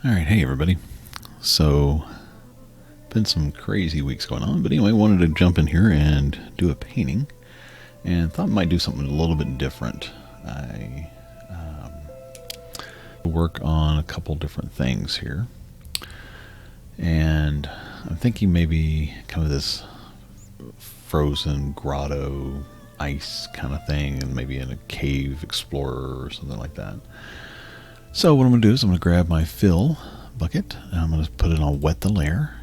Alright, hey everybody. So, been some crazy weeks going on, but anyway, wanted to jump in here and do a painting, and thought I might do something a little bit different. I work on a couple different things here, and I'm thinking maybe kind of this frozen grotto ice kind of thing, and maybe in a cave explorer or something like that. So what I'm going to do is I'm going to grab my fill bucket and I'm going to put it on wet the layer,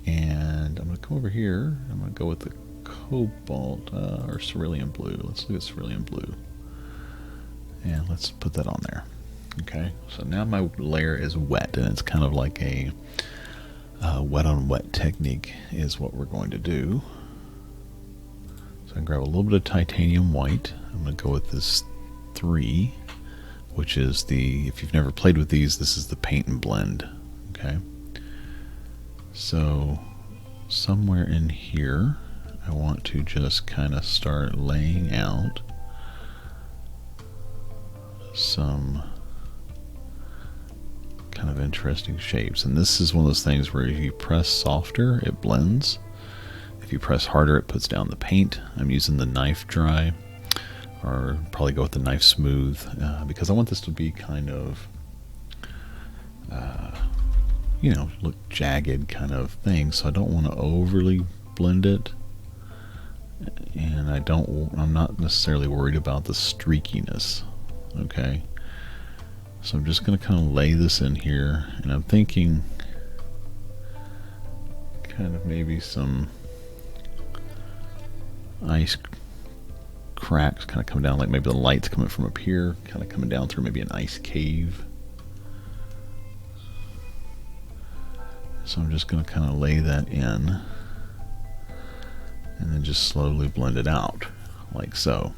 and I'm going to come over here. I'm going to go with the cobalt or cerulean blue. Let's look at cerulean blue, and let's put that on there. Okay, so now my layer is wet, and it's kind of like a wet on wet technique is what we're going to do. So I can grab a little bit of titanium white. I'm going to go with this 3, which is the, if you've never played with these, this is the paint and blend. Okay, so somewhere in here I want to just kind of start laying out some kind of interesting shapes. And this is one of those things where if you press softer, it blends. If you press harder, it puts down the paint. I'm using the knife dry, or probably go with the knife smooth, because I want this to be kind of, you know, look jagged kind of thing. So I don't want to overly blend it, and I'm not necessarily worried about the streakiness. Okay, so I'm just going to kind of lay this in here, and I'm thinking kind of maybe some ice cracks kind of coming down, like maybe the light's coming from up here, kind of coming down through maybe an ice cave. So I'm just going to kind of lay that in, and then just slowly blend it out, like so.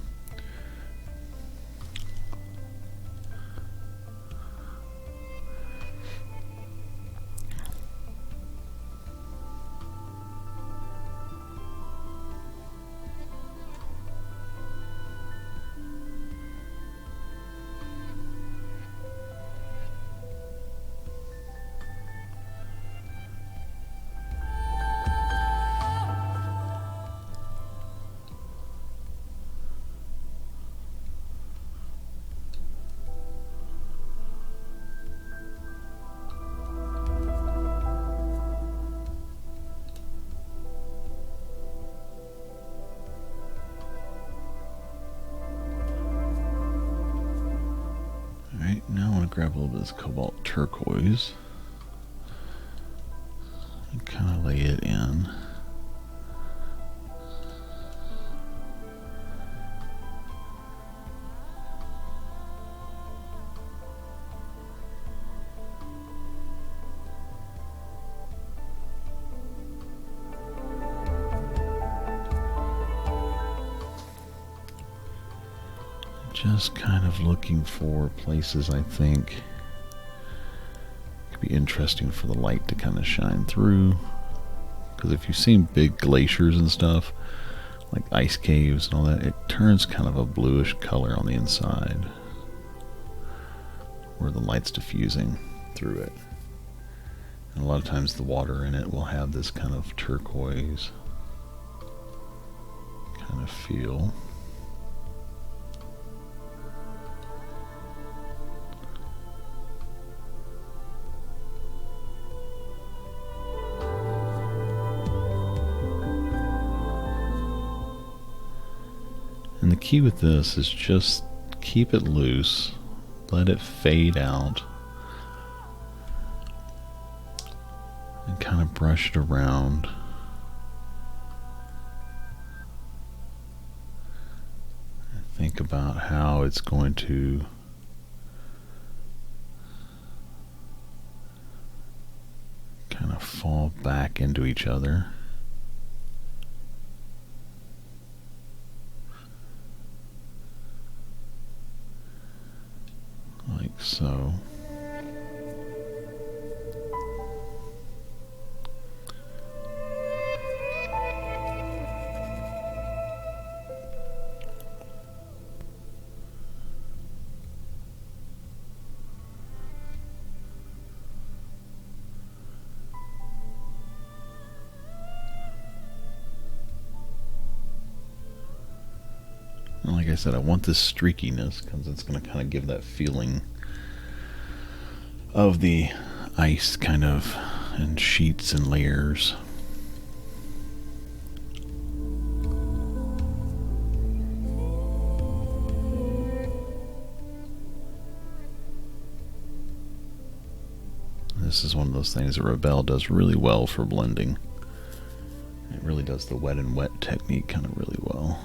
Alright, now I want to grab a little bit of this cobalt turquoise and kind of lay it in. Just kind of looking for places I think could be interesting for the light to kind of shine through. Because if you've seen big glaciers and stuff, like ice caves and all that, it turns kind of a bluish color on the inside where the light's diffusing through it. And a lot of times the water in it will have this kind of turquoise kind of feel. And the key with this is just keep it loose, let it fade out, and kind of brush it around. And think about how it's going to kind of fall back into each other. Like so. I said, I want this streakiness because it's going to kind of give that feeling of the ice kind of in sheets and layers. This is one of those things that Rebelle does really well for blending. It really does the wet and wet technique kind of really well.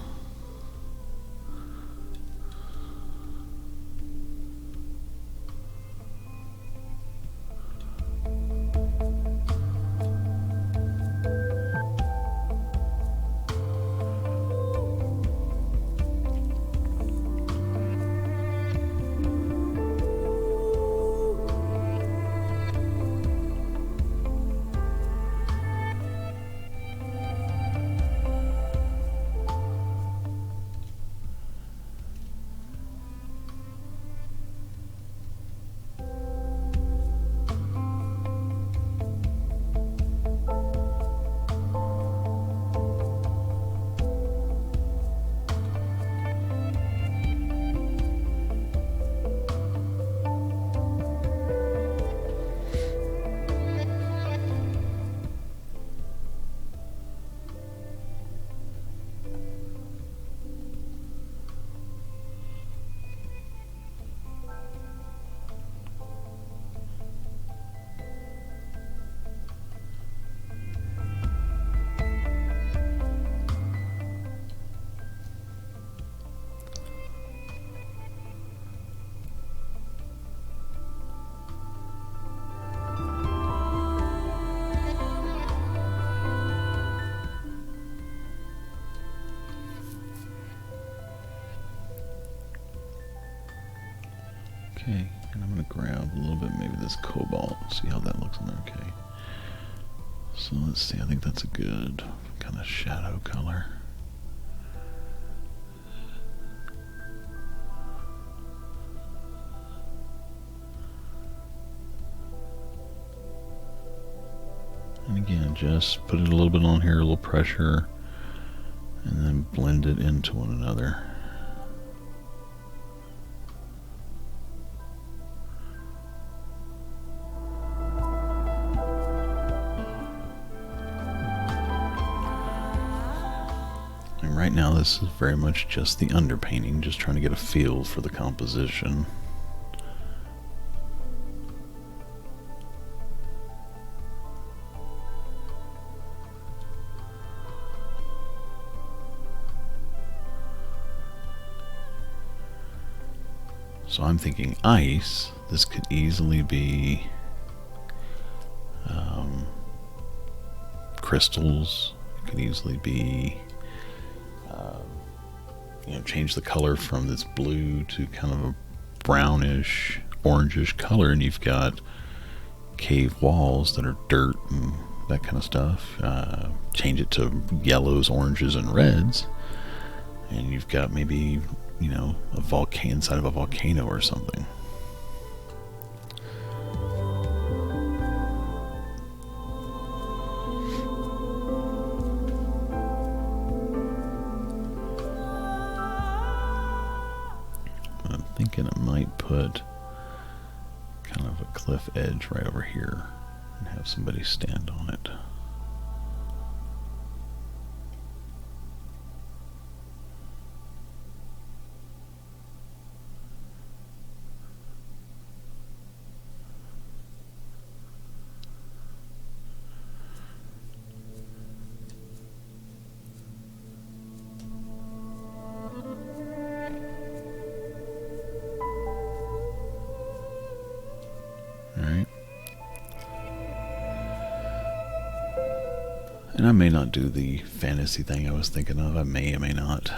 Okay, and I'm going to grab a little bit maybe this cobalt, see how that looks on there. Okay, so let's see, I think that's a good kind of shadow color. And again, just put it a little bit on here, a little pressure, and then blend it into one another. And right now this is very much just the underpainting, just trying to get a feel for the composition. So I'm thinking ice. This could easily be crystals. It could easily be, change the color from this blue to kind of a brownish, orangish color, and you've got cave walls that are dirt and that kind of stuff. Change it to yellows, oranges, and reds, and you've got maybe, a volcano inside of a volcano or something. I'm thinking I might put kind of a cliff edge right over here and have somebody stand on it. And I may not do the fantasy thing I was thinking of. I may not.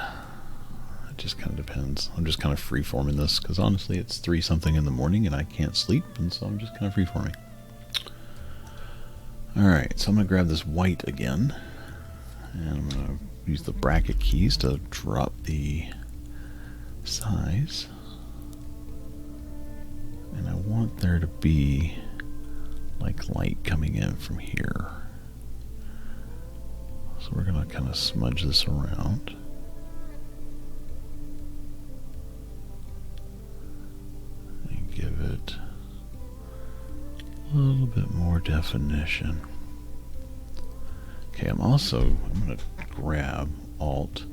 It just kind of depends. I'm just kind of free-forming this because honestly it's 3-something in the morning and I can't sleep, and so I'm just kind of free-forming. Alright, so I'm going to grab this white again, and I'm going to use the bracket keys to drop the size. And I want there to be like light coming in from here. So we're going to kind of smudge this around. it a little bit more definition. Okay, I'm going to grab Alt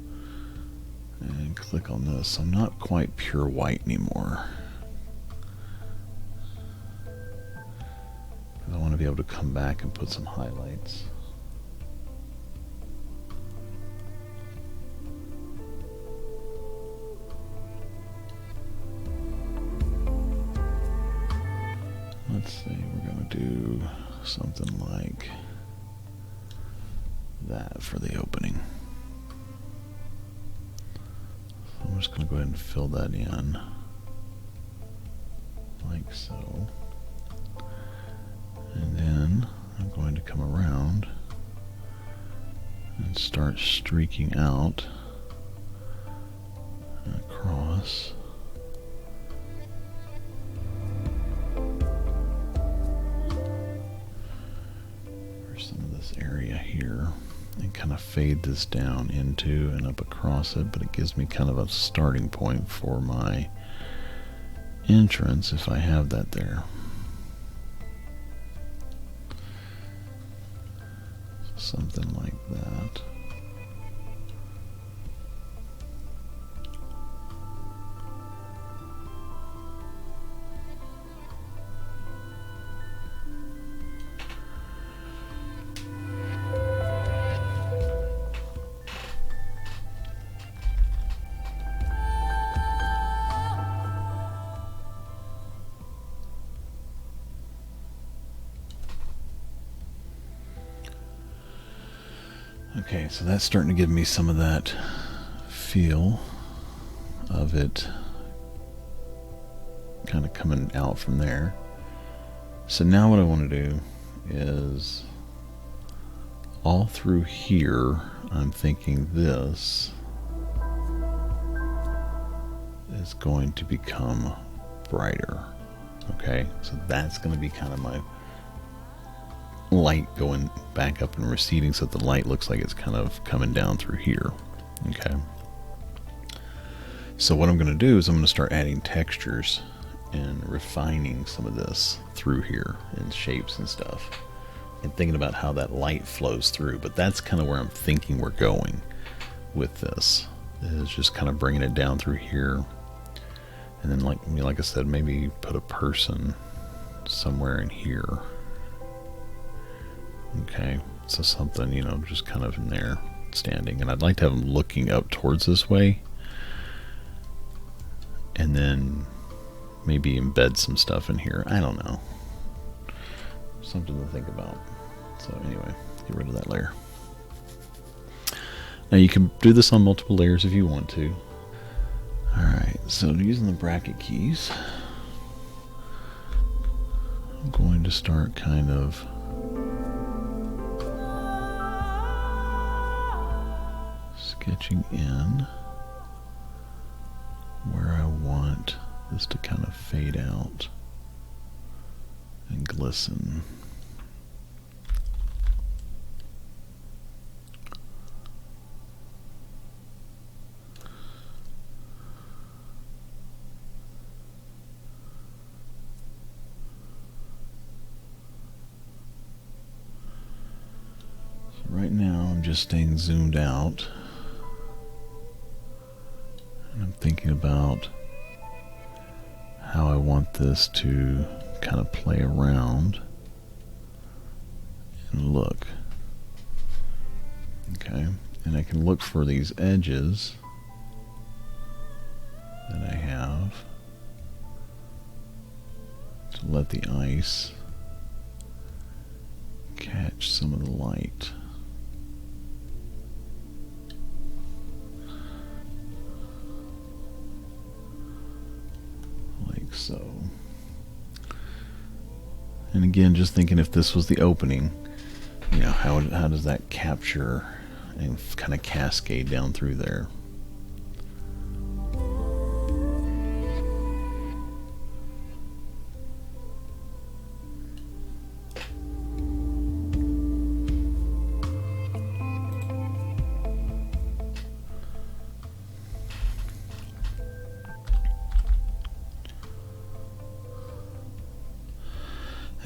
and click on this. I'm not quite pure white anymore. I want to be able to come back and put some highlights. Let's see, we're going to do something like that for the opening. So I'm just going to go ahead and fill that in like so. And then I'm going to come around and start streaking out and across. Some of this area here, and kind of fade this down into and up across it, but it gives me kind of a starting point for my entrance if I have that there. Something like that. Okay, so that's starting to give me some of that feel of it kind of coming out from there. So now what I want to do is all through here, I'm thinking this is going to become brighter. Okay, so that's going to be kind of my light going back up and receding, so that the light looks like it's kind of coming down through here. Okay, so what I'm going to do is I'm going to start adding textures and refining some of this through here and shapes and stuff, and thinking about how that light flows through. But that's kind of where I'm thinking we're going with this, is just kind of bringing it down through here, and then like I said, maybe put a person somewhere in here. Okay, so something, you know, just kind of in there standing, and I'd like to have them looking up towards this way, and then maybe embed some stuff in here. I don't know, something to think about. So anyway, get rid of that layer. Now you can do this on multiple layers if you want to. Alright, so using the bracket keys, I'm going to start kind of sketching in where I want this to kind of fade out and glisten. So right now I'm just staying zoomed out. I'm thinking about how I want this to kind of play around and look. Okay, and I can look for these edges that I have to let the ice catch some of the light. So, and again, just thinking if this was the opening, you know, how does that capture and kind of cascade down through there?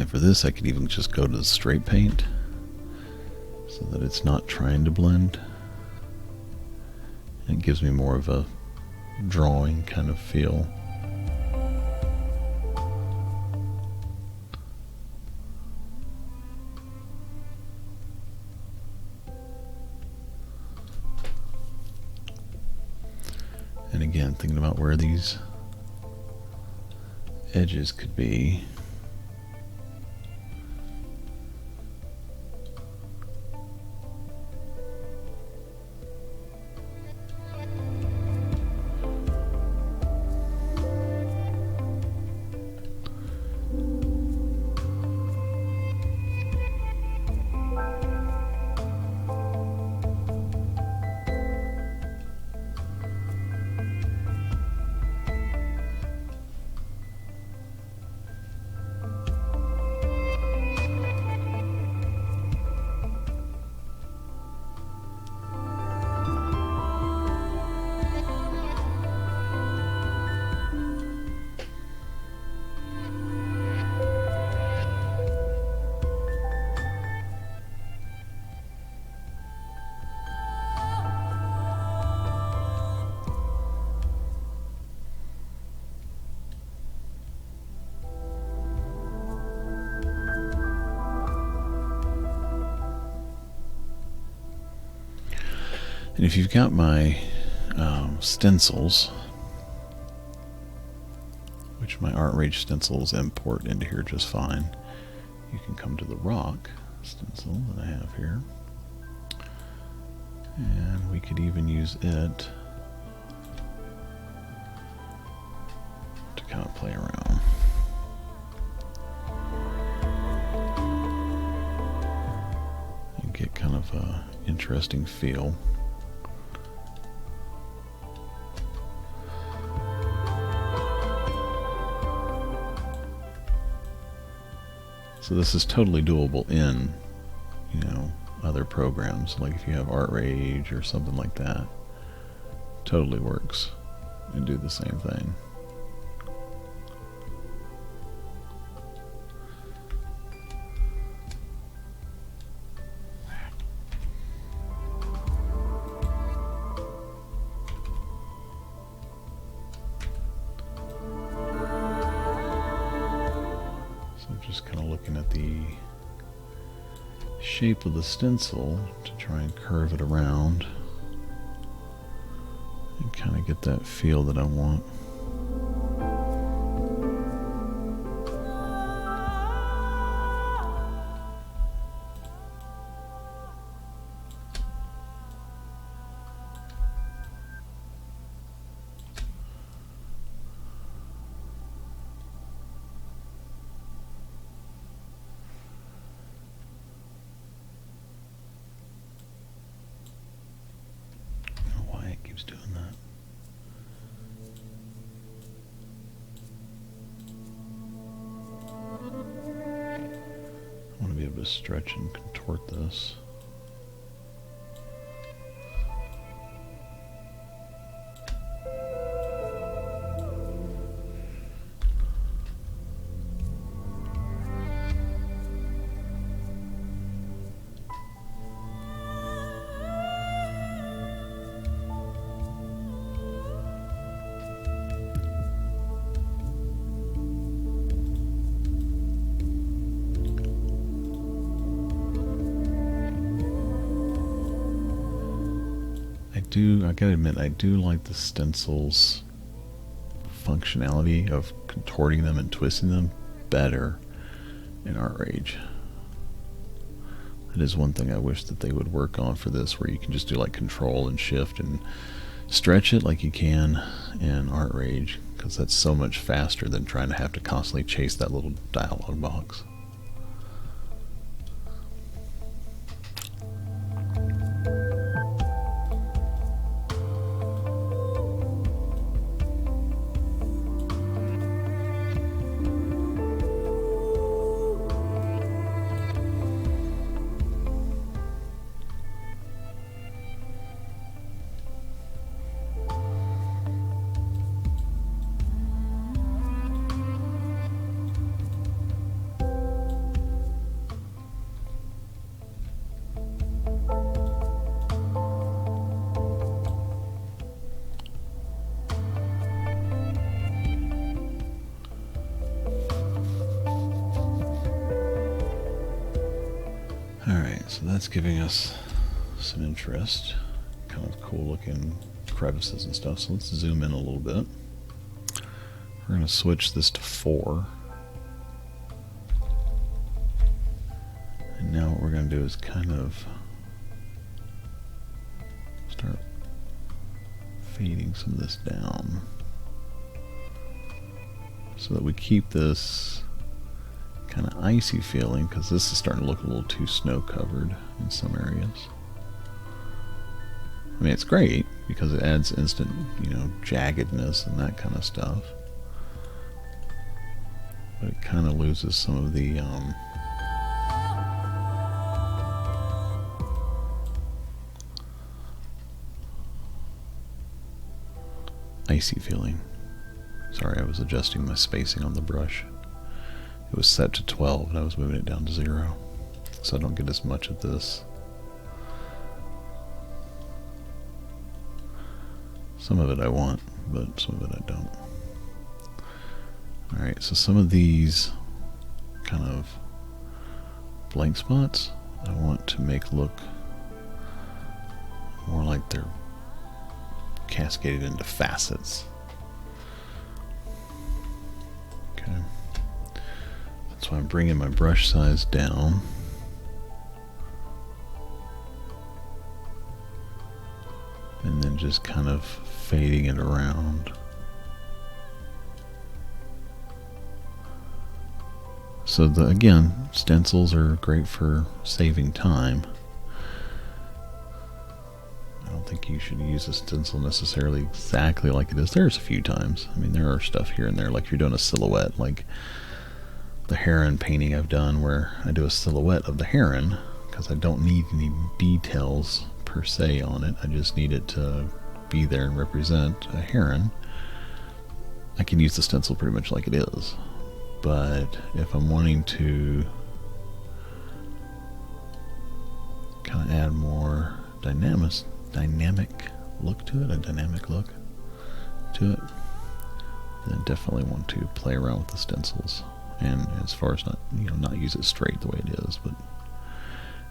And for this I could even just go to the straight paint so that it's not trying to blend. It gives me more of a drawing kind of feel. And again, thinking about where these edges could be. And if you've got my stencils, which my Art Rage stencils import into here just fine, you can come to the rock stencil that I have here, and we could even use it to kind of play around. And get kind of a interesting feel. So this is totally doable in, you know, other programs. Like if you have Art Rage or something like that, totally works and do the same thing. Just kind of looking at the shape of the stencil to try and curve it around and kind of get that feel that I want. Keeps doing that. I want to be able to stretch and contort this. I gotta admit, I do like the stencils functionality of contorting them and twisting them better in Art Rage. That is one thing I wish that they would work on for this, where you can just do like control and shift and stretch it like you can in Art Rage, because that's so much faster than trying to have to constantly chase that little dialog box. So that's giving us some interest. Kind of cool looking crevices and stuff. So let's zoom in a little bit. We're going to switch this to 4. And now what we're going to do is kind of start fading some of this down so that we keep this kind of icy feeling, because this is starting to look a little too snow covered in some areas. I mean, it's great because it adds instant, you know, jaggedness and that kind of stuff, but it kind of loses some of the icy feeling. Sorry, I was adjusting my spacing on the brush. It was set to 12 and I was moving it down to 0, so I don't get as much of this. Some of it I want, but some of it I don't. Alright, so some of these kind of blank spots I want to make look more like they're cascaded into facets. Okay. That's why I'm bringing my brush size down. And then just kind of fading it around. So again, stencils are great for saving time. I don't think you should use a stencil necessarily exactly like it is. There's a few times. I mean, there are stuff here and there, like if you're doing a silhouette, like the heron painting I've done where I do a silhouette of the heron because I don't need any details per se on it. I just need it to be there and represent a heron. I can use the stencil pretty much like it is. But if I'm wanting to kind of add more dynamic look to it, a dynamic look to it, then I definitely want to play around with the stencils. And as far as not use it straight the way it is, but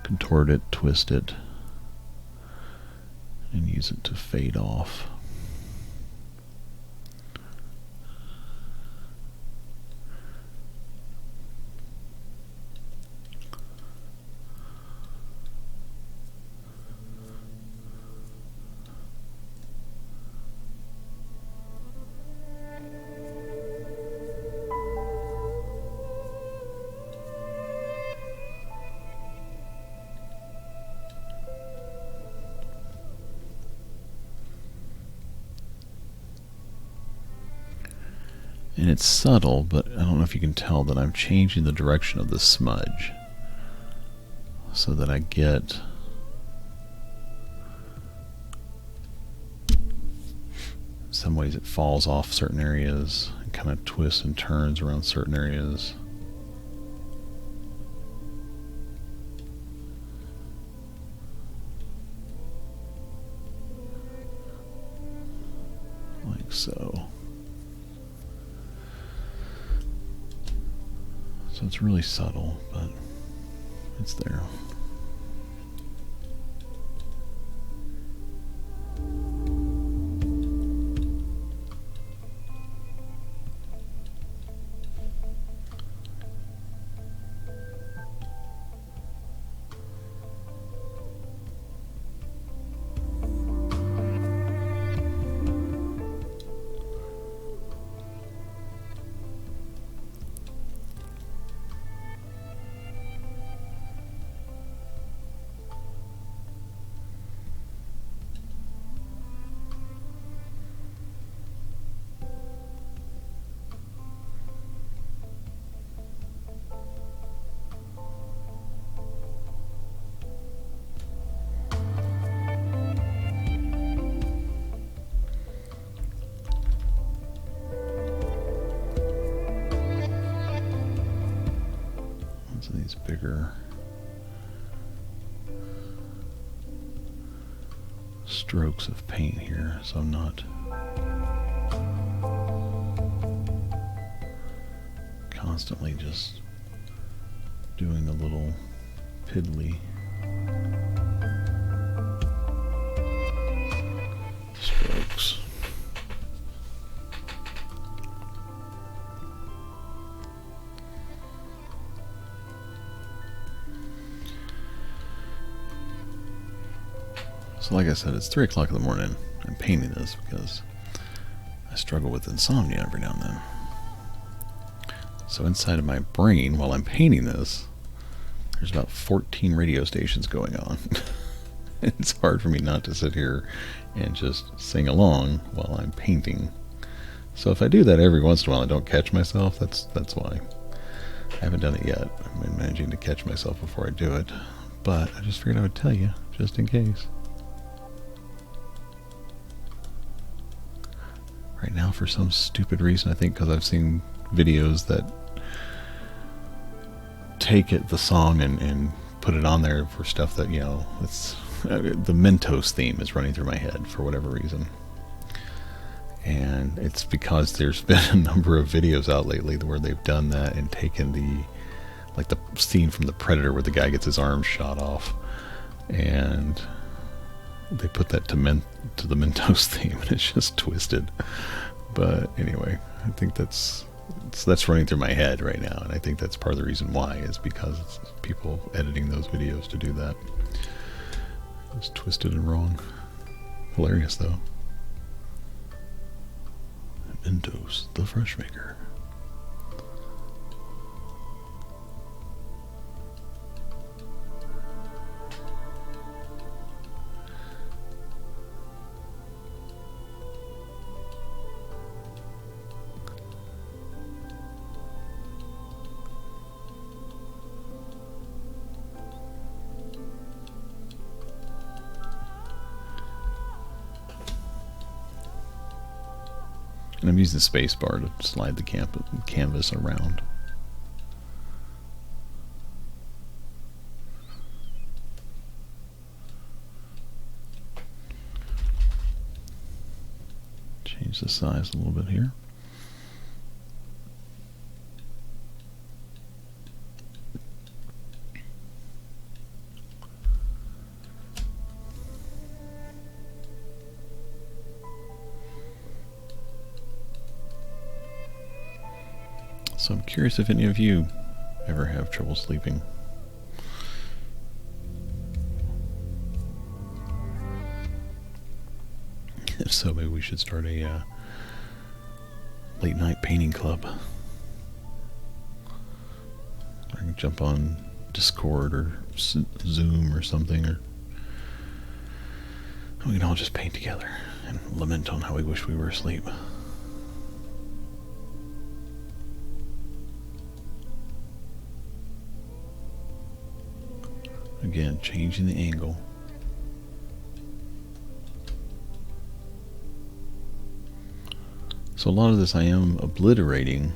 contort it, twist it, and use it to fade off. And it's subtle, but I don't know if you can tell that I'm changing the direction of the smudge so that I get some ways it falls off certain areas and kind of twists and turns around certain areas. Like so. So it's really subtle, but it's there. These bigger strokes of paint here, so I'm not constantly just doing a little piddly Strokes. So like I said, it's 3 o'clock in the morning. I'm painting this because I struggle with insomnia every now and then. So inside of my brain, while I'm painting this, there's about 14 radio stations going on. It's hard for me not to sit here and just sing along while I'm painting. So if I do that every once in a while and don't catch myself, that's why. I haven't done it yet. I've been managing to catch myself before I do it. But I just figured I would tell you, just in case. Right now, for some stupid reason, I think because I've seen videos that take the song and put it on there for stuff that, you know, it's the Mentos theme is running through my head for whatever reason. And it's because there's been a number of videos out lately where they've done that and taken the scene from The Predator where the guy gets his arm shot off, and they put that to the Mentos theme, and it's just twisted. But anyway, I think that's running through my head right now, and I think that's part of the reason why, is because it's people editing those videos to do that. It's twisted and wrong. Hilarious though. Mentos, the fresh maker. And I'm using the space bar to slide the canvas around. Change the size a little bit here. So I'm curious if any of you ever have trouble sleeping. If so, maybe we should start a late night painting club. I can jump on Discord or Zoom or something, or we can all just paint together and lament on how we wish we were asleep. Again, changing the angle. So a lot of this I am obliterating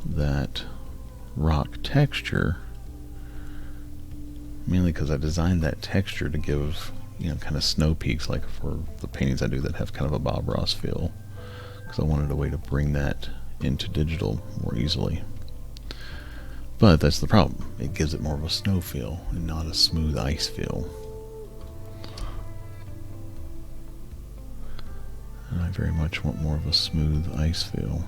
that rock texture, mainly because I designed that texture to give, you know, kind of snow peaks, like for the paintings I do that have kind of a Bob Ross feel, because I wanted a way to bring that into digital more easily. But that's the problem. It gives it more of a snow feel and not a smooth ice feel. And I very much want more of a smooth ice feel.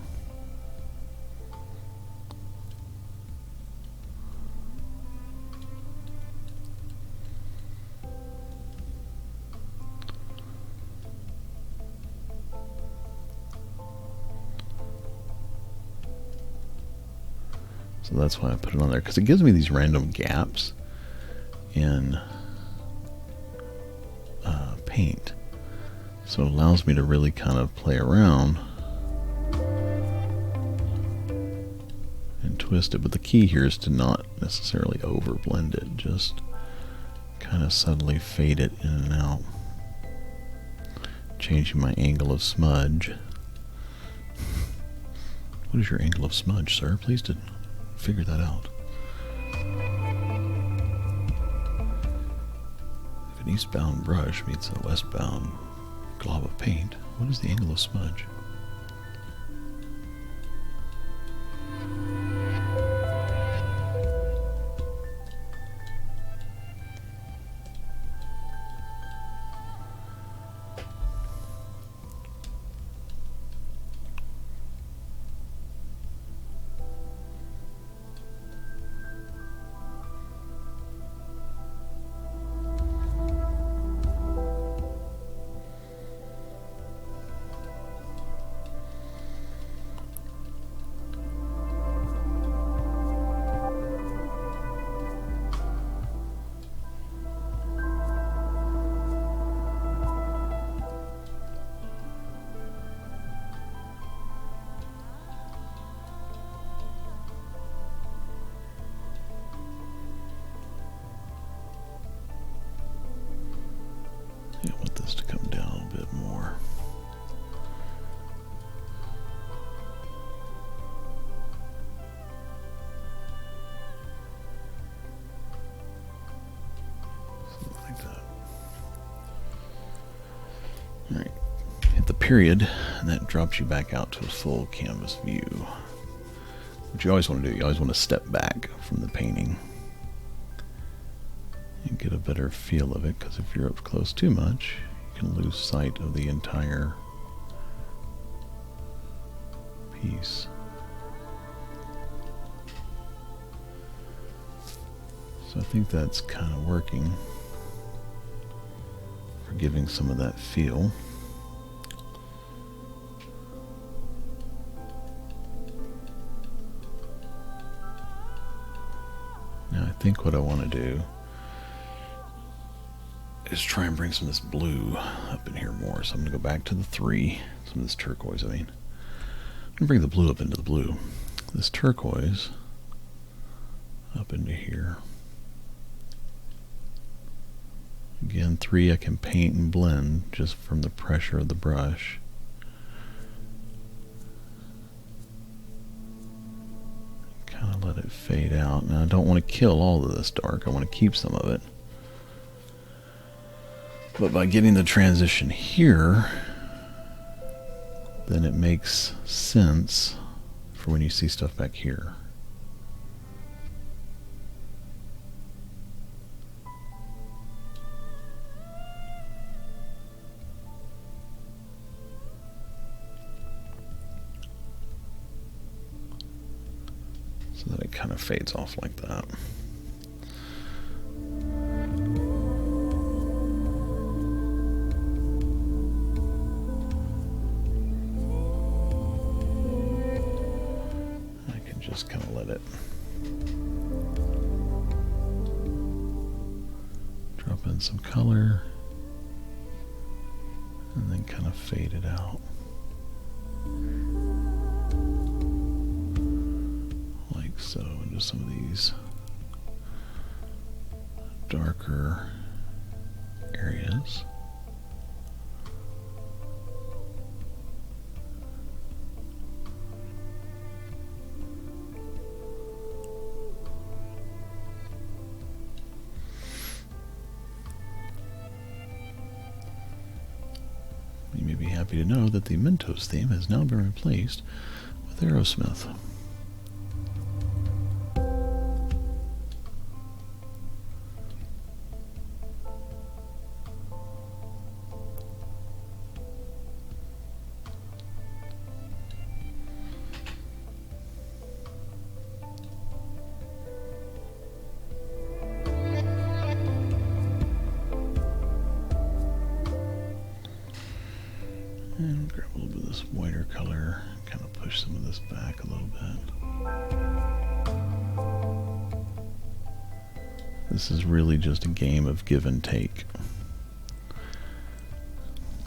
So that's why I put it on there, because it gives me these random gaps in paint. So it allows me to really kind of play around and twist it. But the key here is to not necessarily over blend it, just kind of subtly fade it in and out. Changing my angle of smudge. What is your angle of smudge, sir? Please figure that out. If an eastbound brush meets a westbound glob of paint, what is the angle of smudge? period, and that drops you back out to a full canvas view. What you always want to do, you always want to step back from the painting and get a better feel of it, because if you're up close too much, you can lose sight of the entire piece. So I think that's kind of working for giving some of that feel. Now I think what I want to do is try and bring some of this blue up in here more. So I'm going to go back to the 3, some of this turquoise, I'm going to bring the blue up into the blue. This turquoise up into here. Again, 3 I can paint and blend just from the pressure of the brush. Kind of let it fade out. Now I don't want to kill all of this dark, I want to keep some of it. But by getting the transition here, then it makes sense for when you see stuff back here. So that it kind of fades off like that. I can just kind of let it drop in some color and then kind of fade it out. So into some of these darker areas. You may be happy to know that the Mentos theme has now been replaced with Aerosmith. And grab a little bit of this whiter color, kind of push some of this back a little bit. This is really just a game of give and take.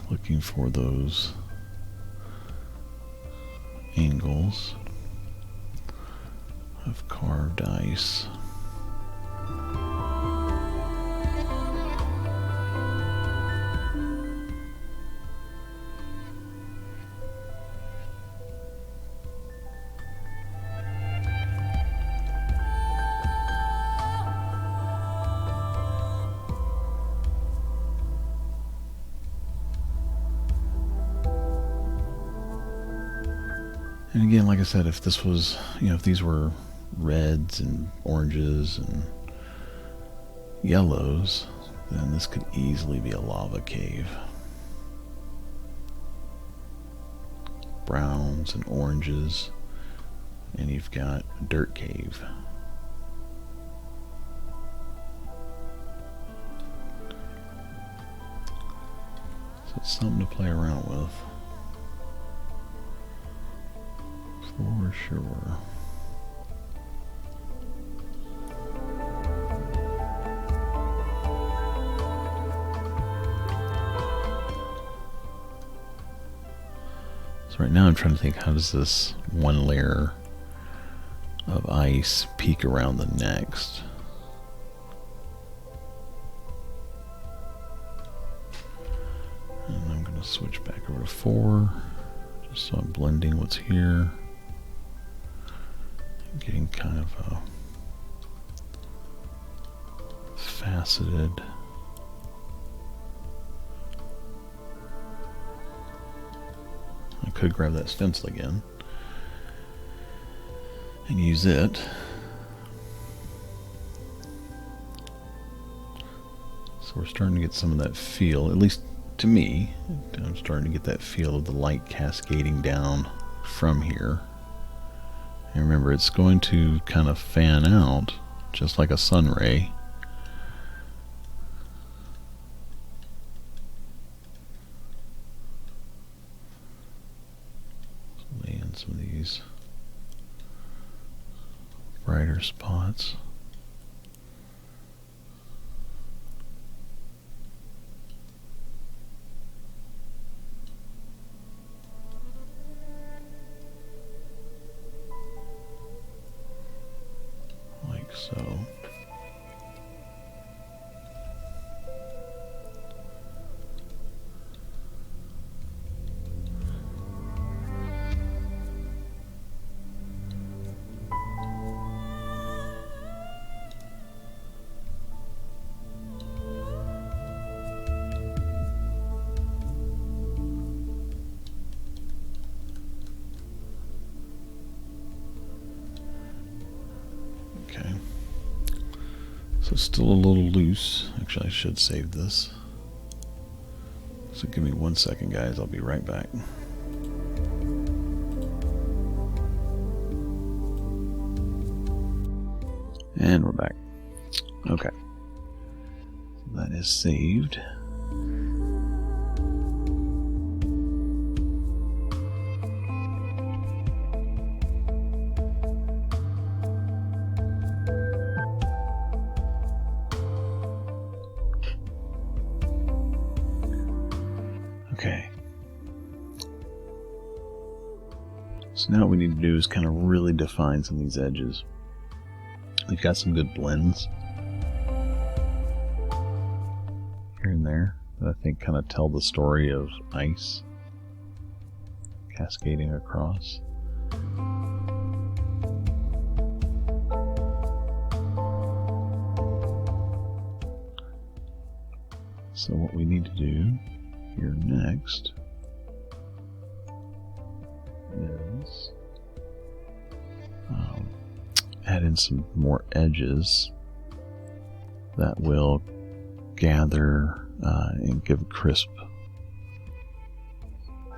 Looking for those angles of carved ice. And again, like I said, if this was, if these were reds and oranges and yellows, then this could easily be a lava cave. Browns and oranges, and you've got a dirt cave. So it's something to play around with. For sure. So right now I'm trying to think, how does this one layer of ice peek around the next? And I'm going to switch back over to 4, just so I'm blending what's here. Getting kind of a faceted could grab that stencil again and use it. So we're starting to get some of that feel, at least to me. I'm starting to get that feel of the light cascading down from here. And remember, it's going to kind of fan out just like a sun ray. So lay in some of these brighter spots. Like so. Okay, so still a little loose. Actually, I should save this. So give me 1 second, guys. I'll be right back. And we're back. Okay, so that is saved. Okay. So now what we need to do is kind of really define some of these edges. We've got some good blends here and there that I think kind of tell the story of ice cascading across. So what we need to do here next is add in some more edges that will gather and give a crisp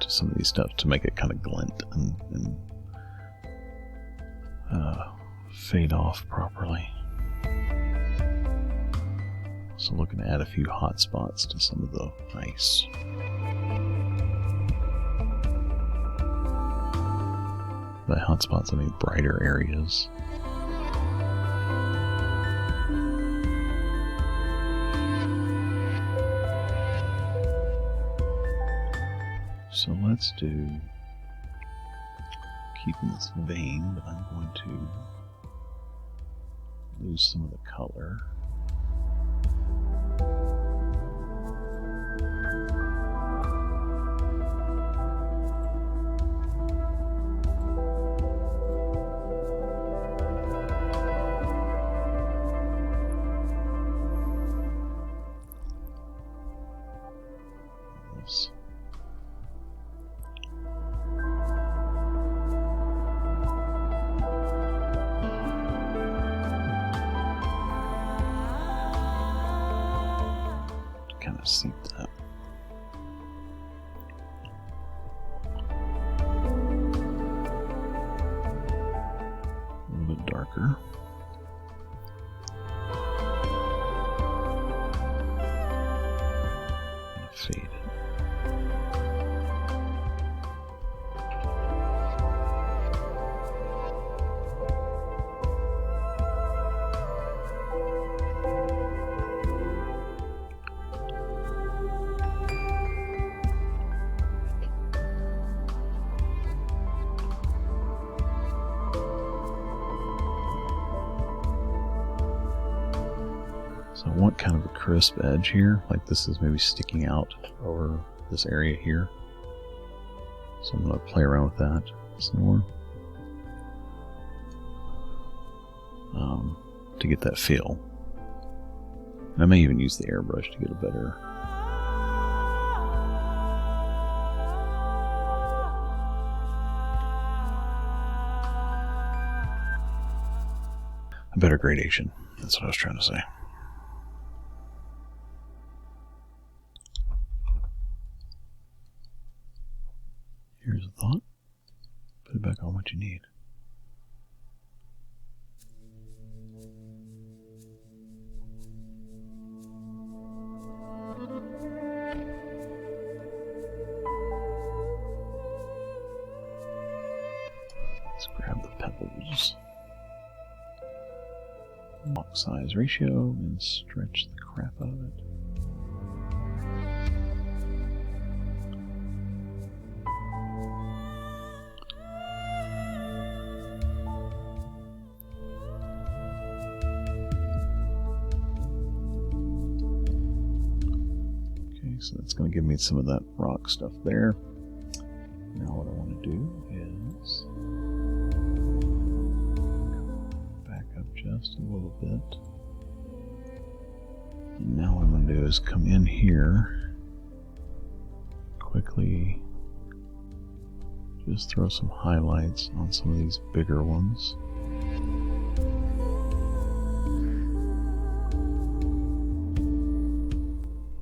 to some of these stuff to make it kind of glint and fade off properly. So looking to add a few hot spots to some of the ice. By hot spots, I mean brighter areas. So let's do, keeping this vein, but I'm going to lose some of the color. Kind of seep that. A little bit darker. Fade it. So I want kind of a crisp edge here, like this is maybe sticking out over this area here. So I'm going to play around with that some more to get that feel. And I may even use the airbrush to get a better a better gradation. That's what I was trying to say. Here's a thought. Put it back on what you need. Let's grab the pebbles. Block size ratio and stretch the crap out of it. Okay, so that's going to give me some of that rock stuff there. Now what I want to do is just a little bit. And now what I'm going to do is come in here, quickly just throw some highlights on some of these bigger ones.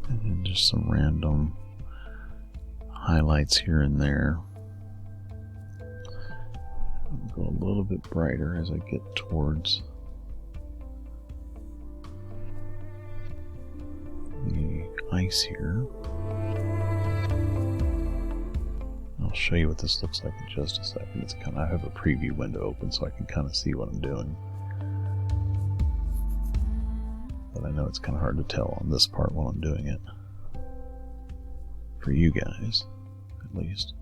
And then just some random highlights here and there. I'll go a little bit brighter as I get towards the ice here. I'll show you what this looks like in just a second. It's kind of, I have a preview window open so I can kind of see what I'm doing. But I know it's kind of hard to tell on this part while I'm doing it. For you guys, at least.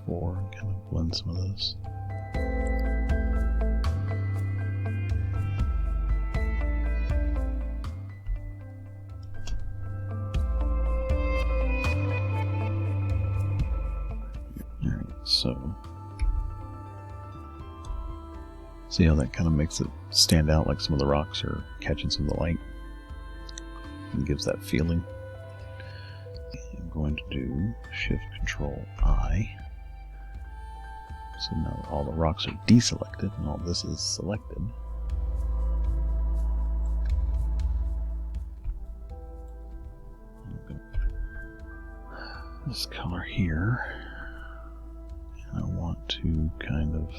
And kind of blend some of this. Alright, so see how that kind of makes it stand out, like some of the rocks are catching some of the light and gives that feeling. I'm going to do Shift-Control-I. So now all the rocks are deselected and all this is selected. This color here, and I want to kind of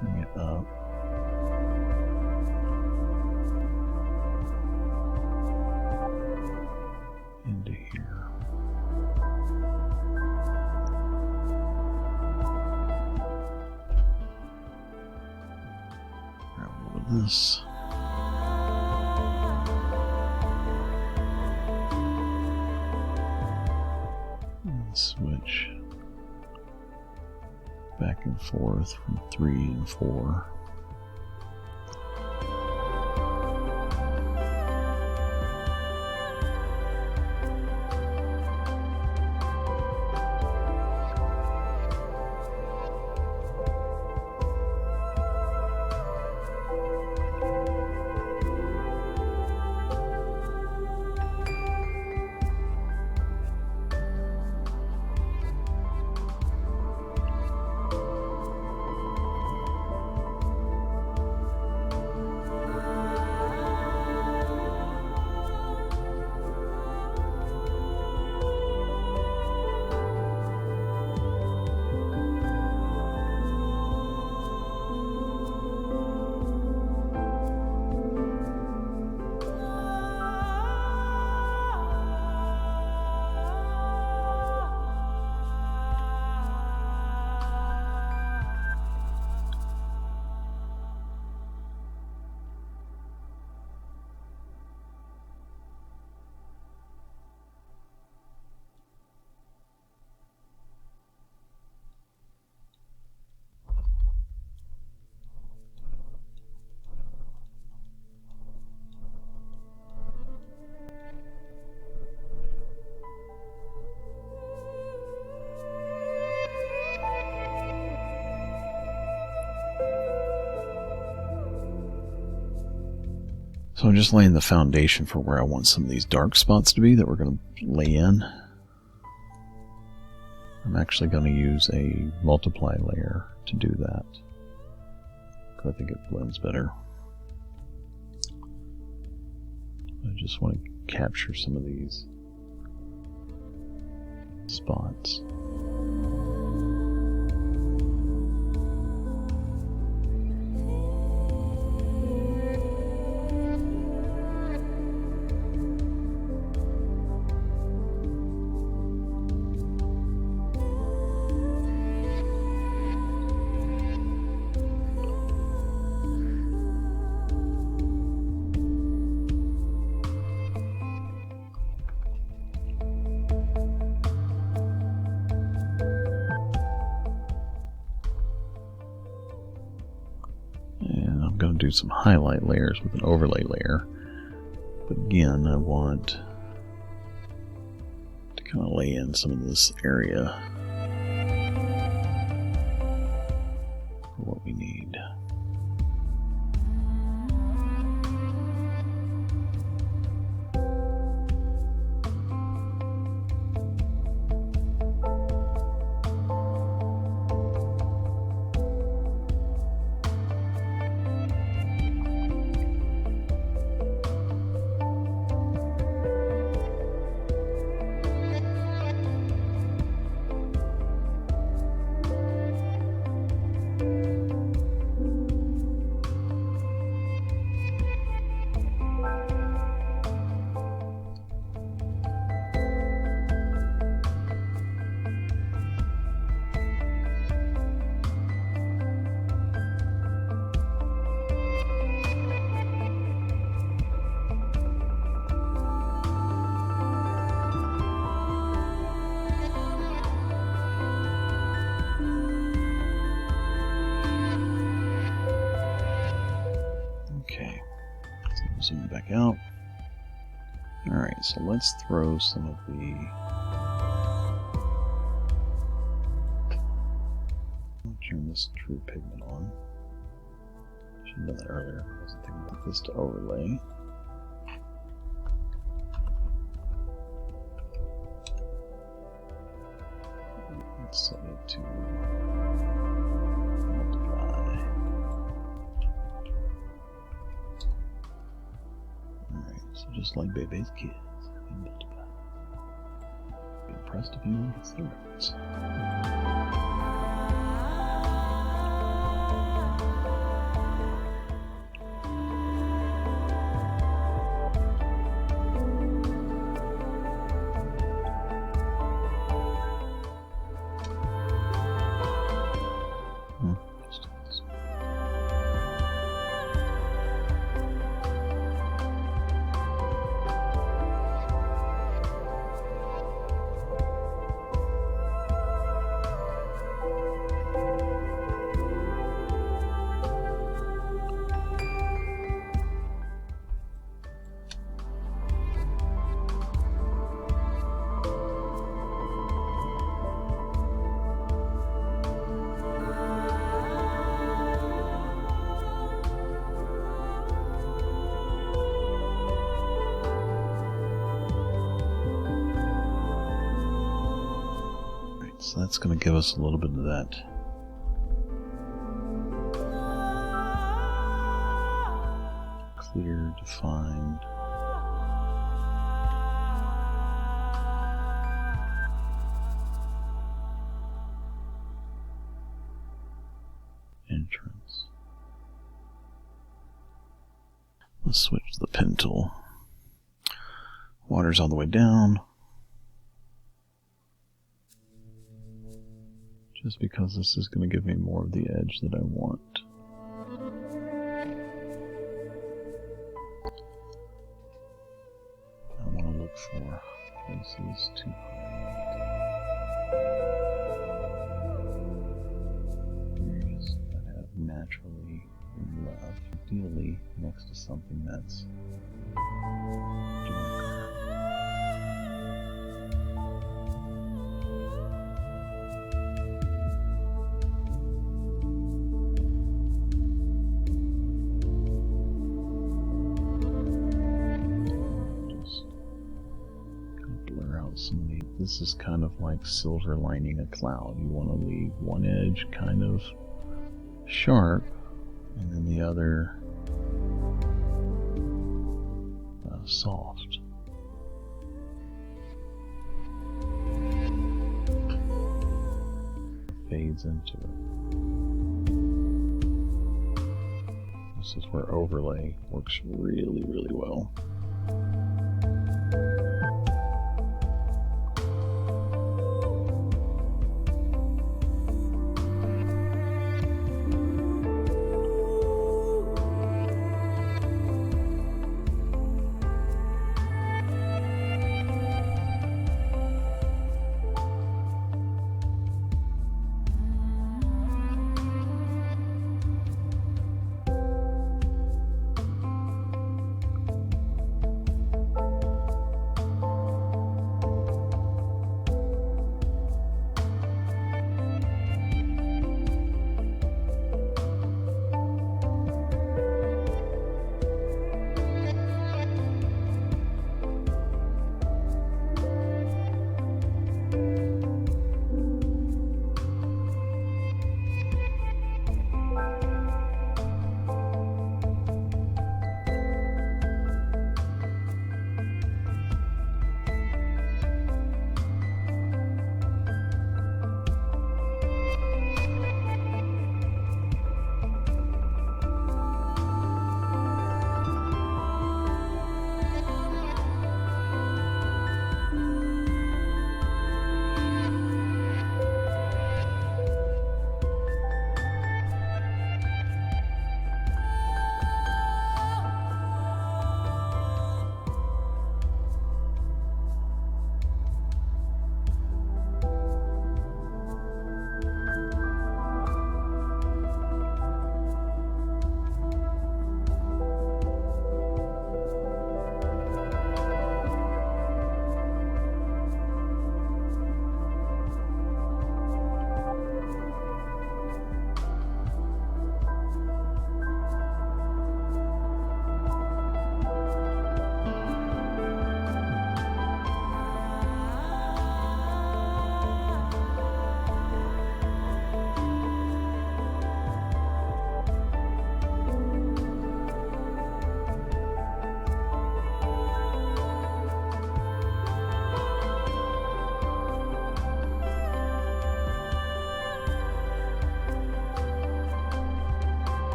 bring it up. Into here. This. And switch back and forth from 3 and 4. So I'm just laying the foundation for where I want some of these dark spots to be that we're going to lay in. I'm actually going to use a multiply layer to do that, because I think it blends better. I just want to capture some of these spots. Going to do some highlight layers with an overlay layer, but again I want to kind of lay in some of this area for what we need. Okay, so zoom back out. Alright, so let's throw some of the... I'll turn this true pigment on. Should have done that earlier. I wasn't thinking about this to overlay. Let's set it to multiply. Alright, so just like Bebe's kids, we multiply. Be impressed if anyone gets the reference. So that's going to give us a little bit of that clear, defined entrance. Let's switch to the pen tool. Water's all the way down. Just because this is going to give me more of the edge that I want. I want to look for places to highlight. Areas that have naturally been left, ideally next to something that's darker. this is kind of like silver lining a cloud. You want to leave one edge kind of sharp and then the other soft. Fades into it. This is where overlay works really, really well.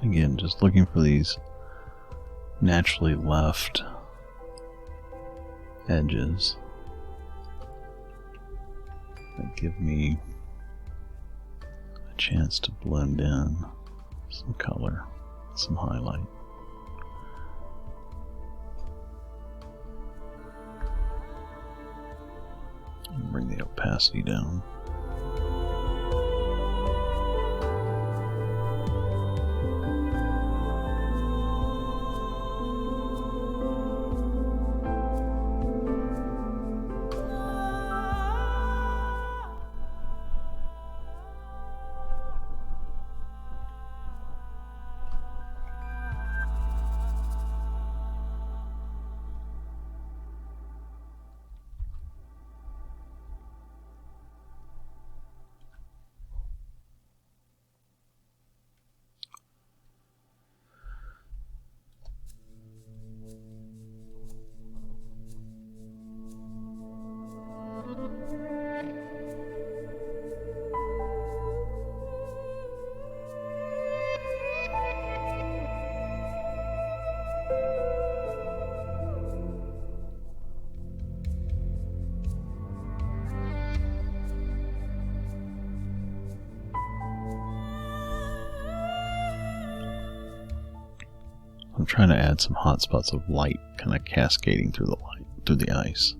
Again, just looking for these naturally left edges that give me a chance to blend in some color, some highlight. And bring the opacity down. I'm trying to add some hot spots of light kind of cascading through the light, through the ice.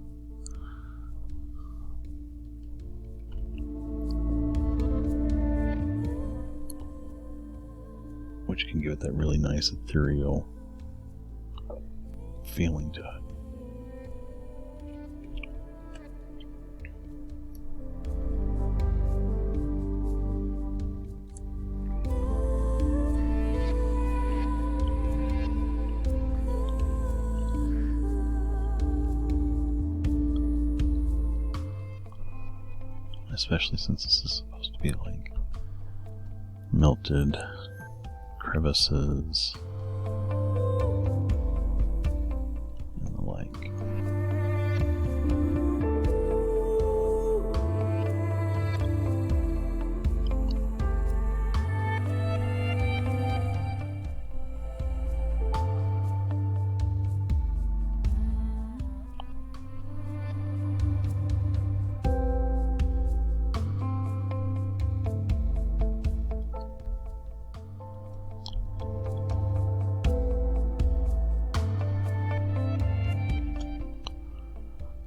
Which can give it that really nice ethereal feeling to it. especially since this is supposed to be like melted crevices and the like.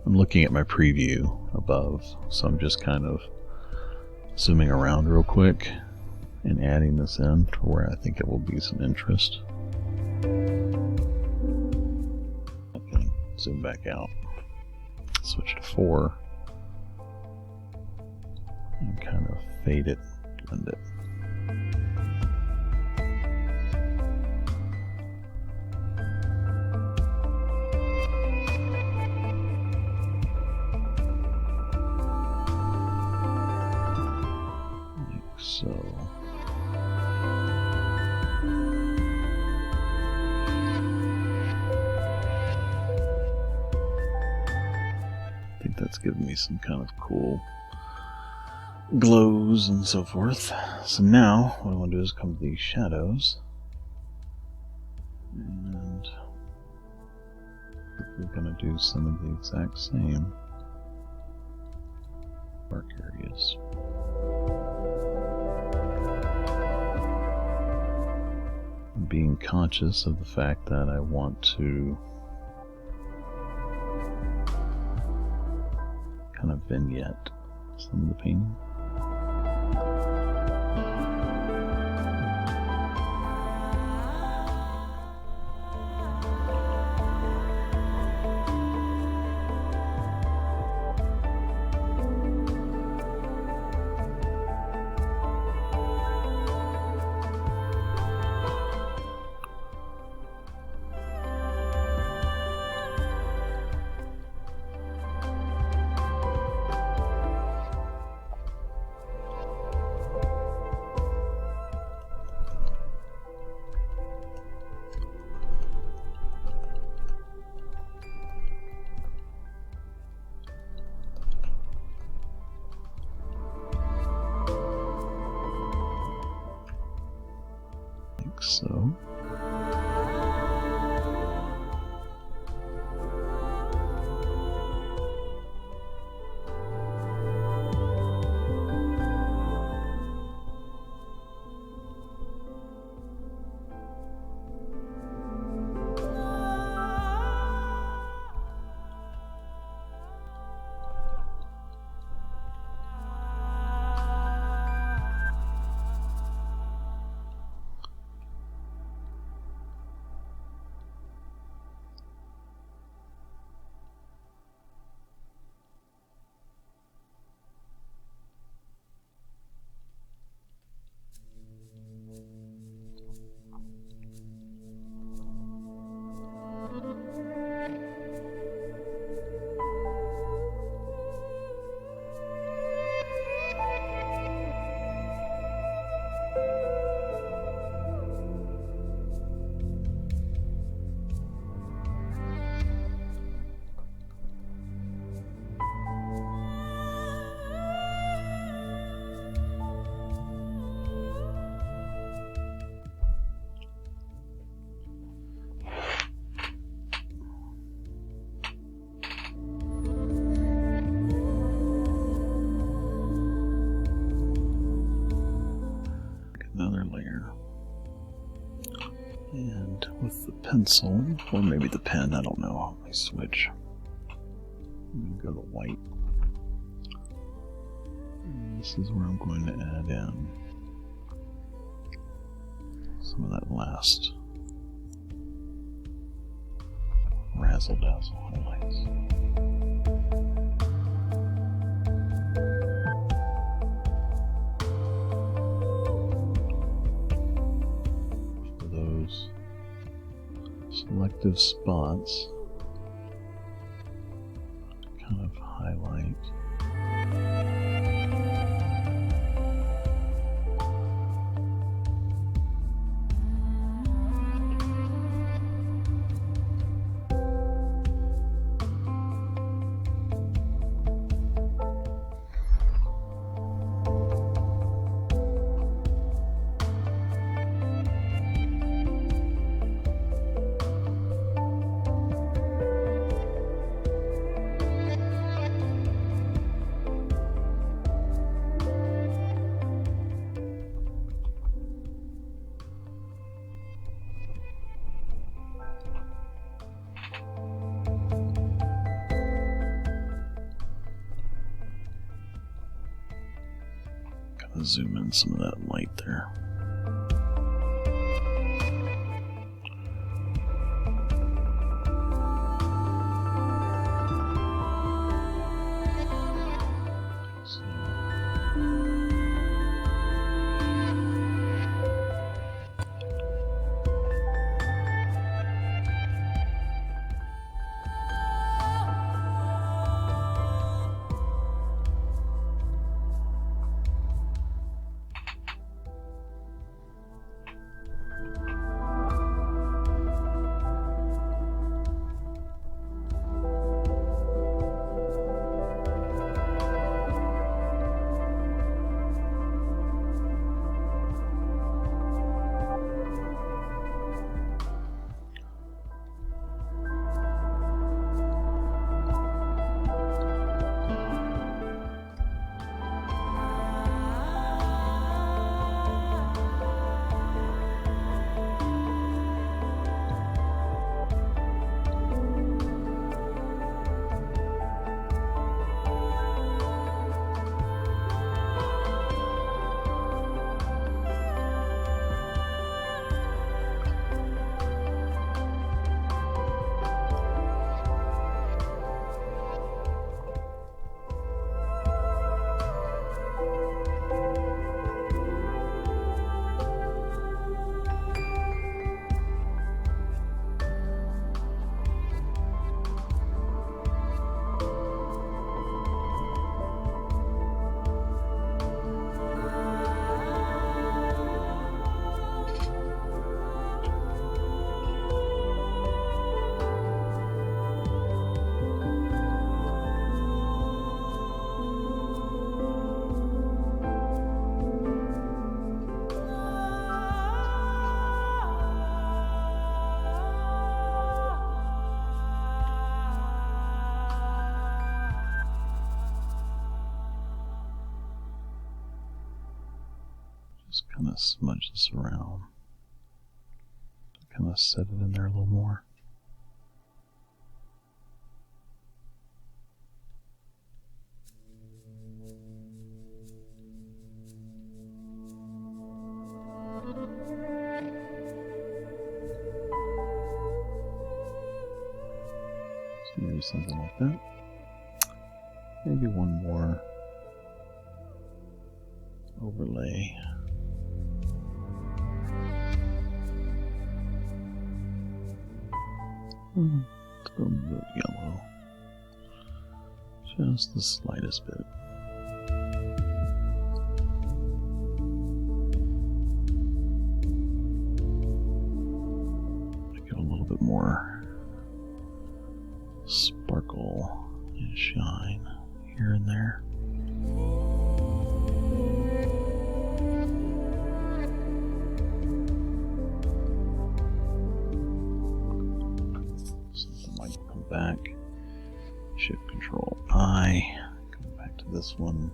I'm looking at my preview above, so I'm just kind of zooming around real quick and adding this in to where I think it will be some interest. Okay, zoom back out, switch to 4, and kind of fade it, blend it. So I think that's giving me some kind of cool glows and so forth. So now what I want to do is come to these shadows, and we're going to do some of the exact same dark areas. Being conscious of the fact that I want to kind of vignette some of the painting. So another layer, and with the pencil, or maybe the pen, I don't know, I switch. I'm going to go to white. And this is where I'm going to add in some of that last razzle-dazzle highlights. Selective spots kind of highlight Zoom in some of that light there. Just kind of smudge this around. Kind of set it in there a little more. So maybe something like that. Maybe one more overlay. Let's go a bit yellow. Just the slightest bit. Make it a little bit more sparkle and shine here and there. Back, Shift Control I, come back to this one.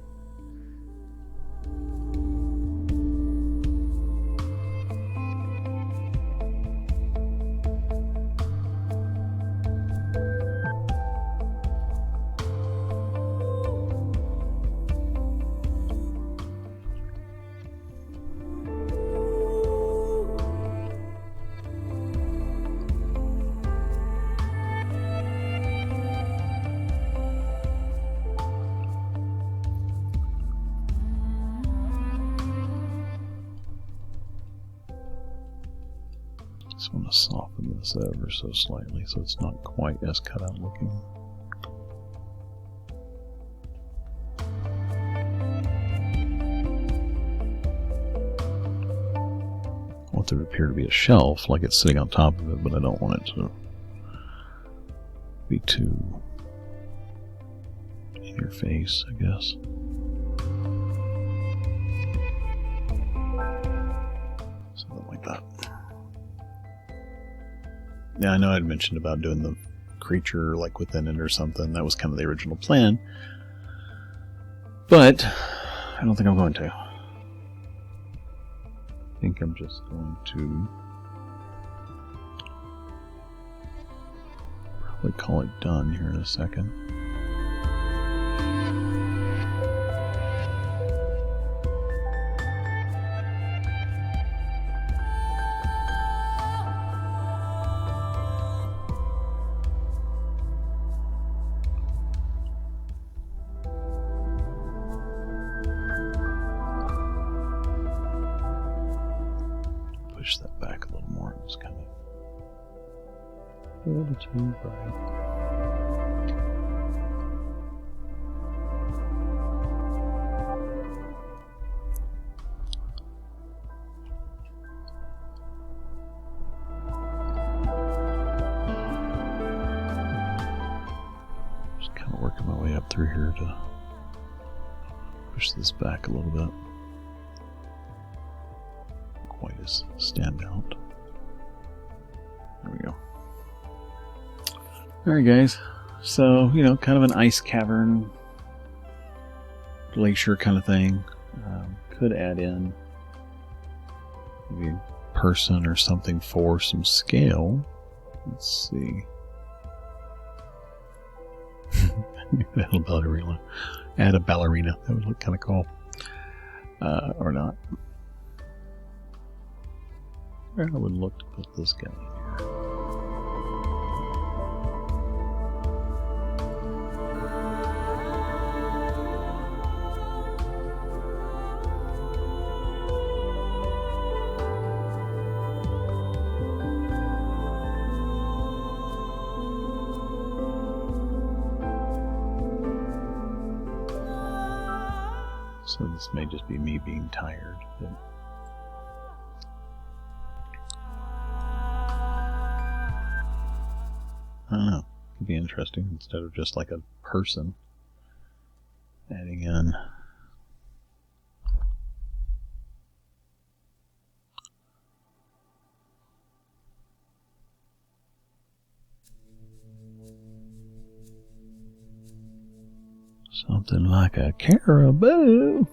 Just want to soften this ever so slightly so it's not quite as cut out looking. I want there to appear to be a shelf like it's sitting on top of it, but I don't want it to be too in your face, I guess. Something like that. Yeah, I know I'd mentioned about doing the creature like within it or something. That was kind of the original plan. But I don't think I'm going to. I think I'm just going to probably call it done here in a second. little too bright. Just kind of working my way up through here to push this back a little bit. Quite as stand out. There we go. Alright guys, so, you know, kind of an ice cavern, glacier kind of thing. Could add in maybe a person or something for some scale. Let's see. Add a ballerina. Add a ballerina. That would look kind of cool. Or not. Where I would look to put this guy in here. So this may just be me being tired, but I don't know. Could be interesting instead of just like a person adding in. Something like a caribou.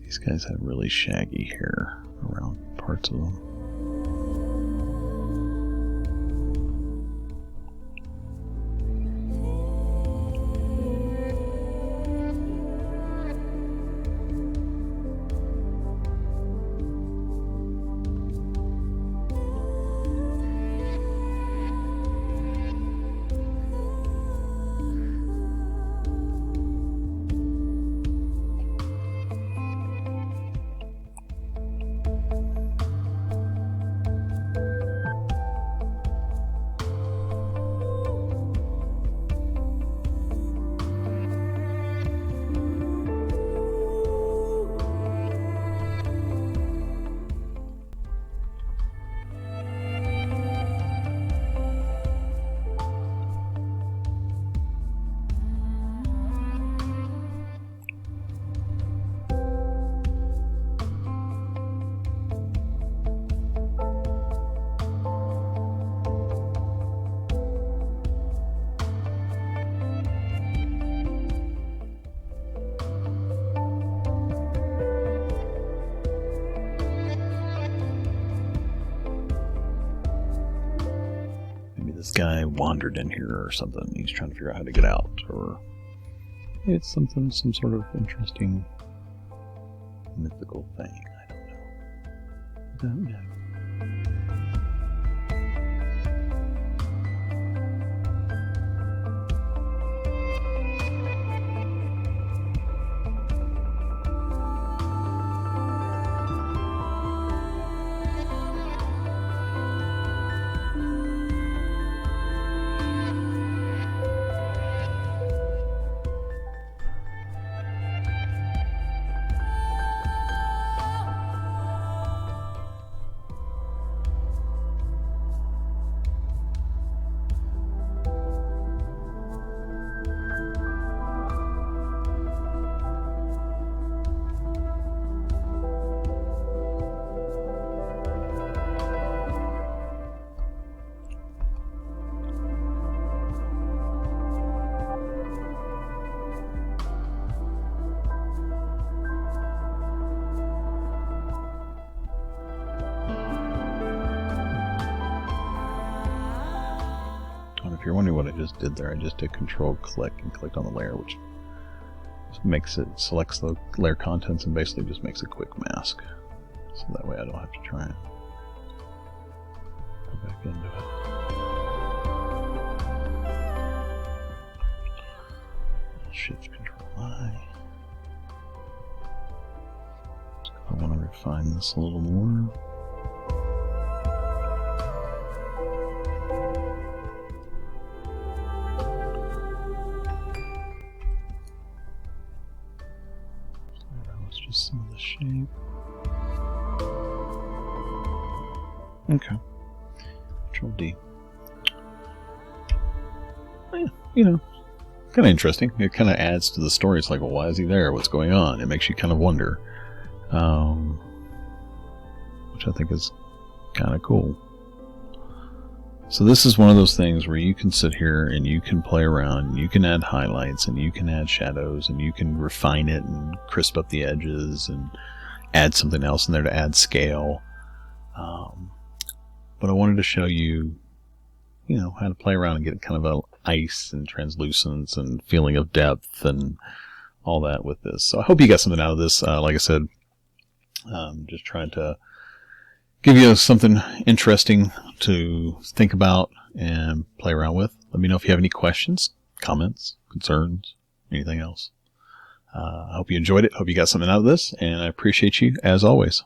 These guys have really shaggy hair around parts of them. This guy wandered in here or something. He's trying to figure out how to get out, or it's something, some sort of interesting mythical thing. I don't know. if you're wondering what I just did there, I just did Control click and clicked on the layer, which makes it, selects the layer contents and basically just makes a quick mask. So that way I don't have to try and go back into it. Shift Control I. I want to refine this a little more. Just some of the shape. Okay. Control D. Oh, yeah, you know, kind of interesting. It kind of adds to the story. It's like, well, why is he there? What's going on? It makes you kind of wonder, which I think is kind of cool. So this is one of those things where you can sit here and you can play around, and you can add highlights, and you can add shadows, and you can refine it and crisp up the edges and add something else in there to add scale. But I wanted to show you, you know, how to play around and get kind of a ice and translucence and feeling of depth and all that with this. So I hope you got something out of this. Like I said, just trying to give you something interesting to think about and play around with. Let me know if you have any questions, comments, concerns, anything else. I hope you enjoyed it. Hope you got something out of this, and I appreciate you as always.